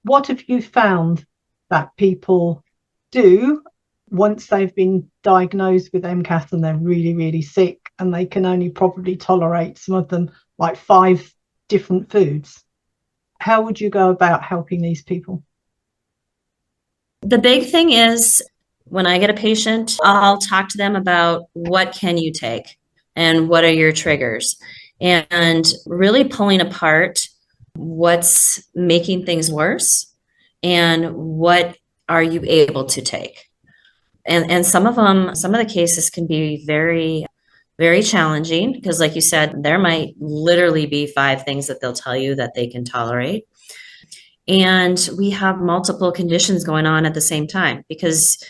What have you found that people do once they've been diagnosed with MCAS and they're really, really sick and they can only probably tolerate some of them, like 5 different foods? How would you go about helping these people? The big thing is when I get a patient, I'll talk to them about what can you take and what are your triggers, and really pulling apart what's making things worse and what are you able to take. And some of the cases can be very, very challenging because, like you said, there might literally be 5 things that they'll tell you that they can tolerate. And we have multiple conditions going on at the same time because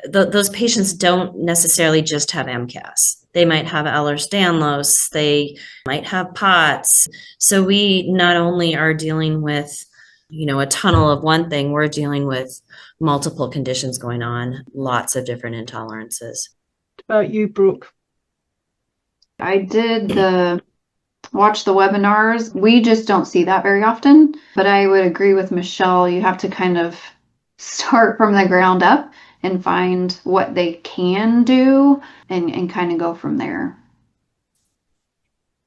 those patients don't necessarily just have MCAS. They might have Ehlers-Danlos, they might have POTS. So we not only are dealing with, a tunnel of one thing, we're dealing with multiple conditions going on, lots of different intolerances. What about you, Brooke? I did watch the webinars. We just don't see that very often, but I would agree with Michelle. You have to kind of start from the ground up and find what they can do and kind of go from there.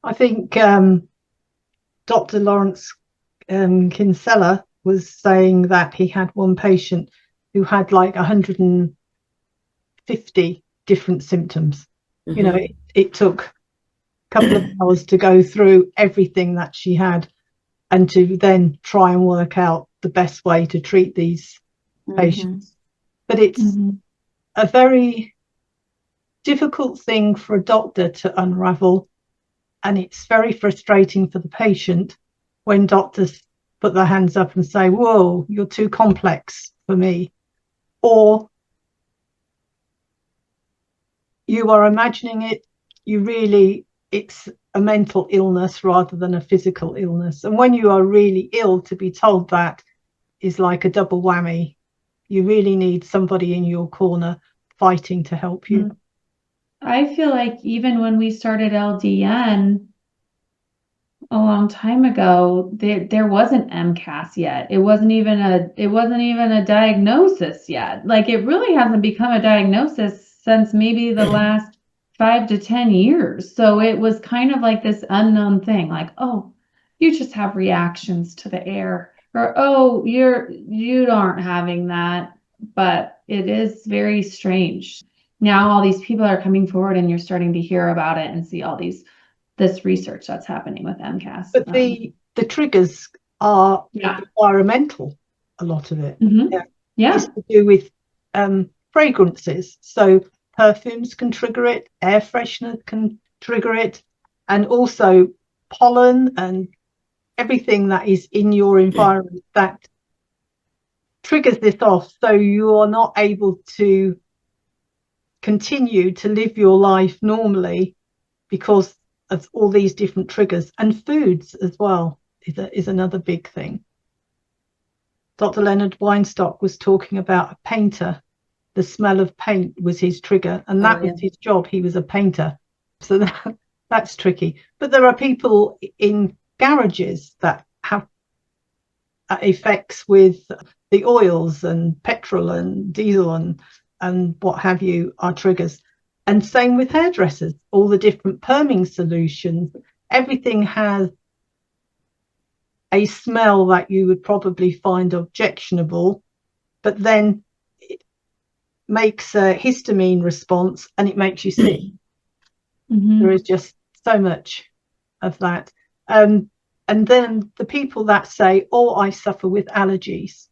I think Dr. Lawrence Kinsella was saying that he had one patient who had like 150 different symptoms. Mm-hmm. It took a couple of hours to go through everything that she had and to then try and work out the best way to treat these patients. But it's a very difficult thing for a doctor to unravel, and it's very frustrating for the patient when doctors put their hands up and say, whoa, you're too complex for me, or you are imagining it, it's a mental illness rather than a physical illness. And when you are really ill, to be told that is like a double whammy. You really need somebody in your corner fighting to help you. I feel like even when we started LDN a long time ago, there wasn't MCAS yet. It wasn't even a diagnosis yet. Like it really hasn't become a diagnosis since maybe the last 5 to 10 years. So it was kind of like this unknown thing, like, oh, you just have reactions to the air, or oh, you aren't having that. But it is very strange. Now all these people are coming forward and you're starting to hear about it and see all this research that's happening with MCAS. But the triggers are environmental, a lot of it. It's to do with fragrances. So perfumes can trigger it, air freshener can trigger it, and also pollen and everything that is in your environment that triggers this off, so you are not able to continue to live your life normally because of all these different triggers. And foods as well is another big thing. Dr. Leonard Weinstock was talking about a painter. The smell of paint was his trigger, and that was his job. He was a painter. So that's tricky. But there are people in garages that have effects with the oils, and petrol and diesel and what have you are triggers. And same with hairdressers, all the different perming solutions. Everything has a smell that you would probably find objectionable, but then it makes a histamine response and it makes you sick. There is just so much of that. And then the people that say, oh, I suffer with allergies,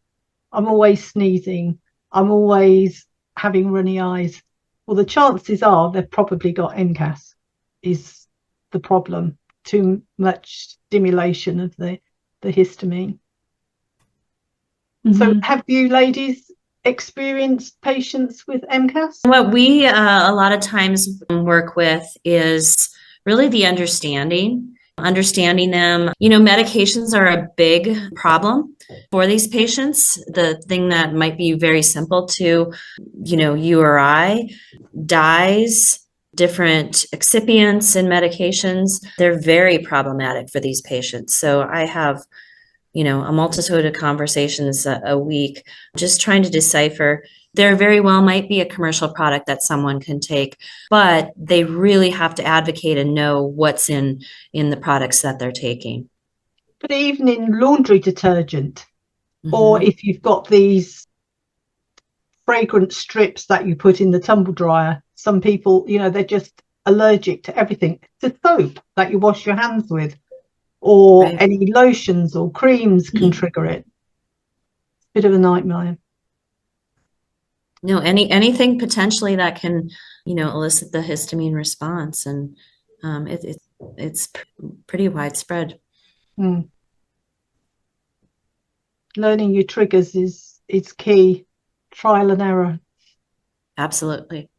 I'm always sneezing, I'm always having runny eyes. Well, the chances are they've probably got MCAS is the problem. Too much stimulation of the histamine. So have you ladies experienced patients with MCAS? What we a lot of times work with is really the understanding them. Medications are a big problem for these patients. The thing that might be very simple to, you or I, dyes, different excipients and medications, they're very problematic for these patients. So I have a multitude of conversations a week, just trying to decipher. There very well might be a commercial product that someone can take, but they really have to advocate and know what's in the products that they're taking. But even in laundry detergent, Mm-hmm. or if you've got these fragrance strips that you put in the tumble dryer, some people, they're just allergic to everything. To soap that you wash your hands with, or Right. any lotions or creams can trigger it. It's a bit of a nightmare. No, anything potentially that can, elicit the histamine response, and it's pretty widespread. Learning your triggers is key. Trial and error. Absolutely.